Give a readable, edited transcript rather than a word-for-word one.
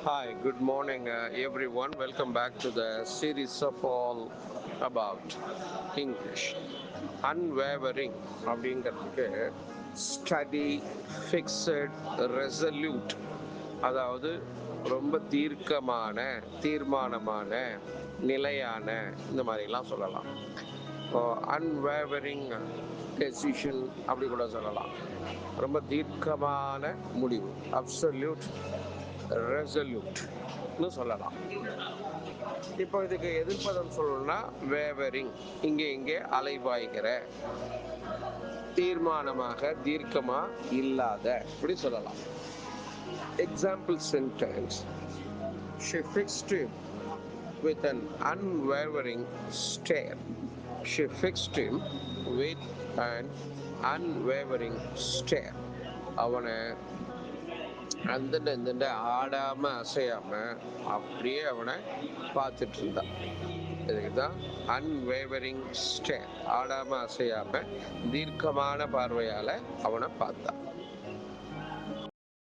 Hi, good morning, everyone. Welcome back to the series of all about English. Unwavering அப்படிங்கிறதுக்கு study, fixed, resolute, அதாவது ரொம்ப தீர்மானமான, நிலையான, இந்த மாதிரிலாம் சொல்லலாம். அன்வேவரிங் டெசிஷன் அப்படி கூட சொல்லலாம். ரொம்ப தீர்க்கமான முடிவு, அப்சல்யூட் ரெசல்யூட்னு சொல்லலாம். இப்போ இதுக்கு எதிர்ப்பதம் சொல்லணும்னா வேவரிங், இங்கே அலைபாய்கிற, தீர்மானமாக தீர்க்கமா இல்லாத, இப்படி சொல்லலாம். Example sentence: She fixed him with an unwavering stare. She fixed him with an unwavering stare. அவனை அந்த ஆடாம அசையாம அப்படியே அவனை பார்த்துட்டு இருந்தான். இதுதான் அன்வேவரிங் ஸ்டேர். ஆடாம அசையாம தீர்க்கமான பார்வையால அவனை பார்த்தான்.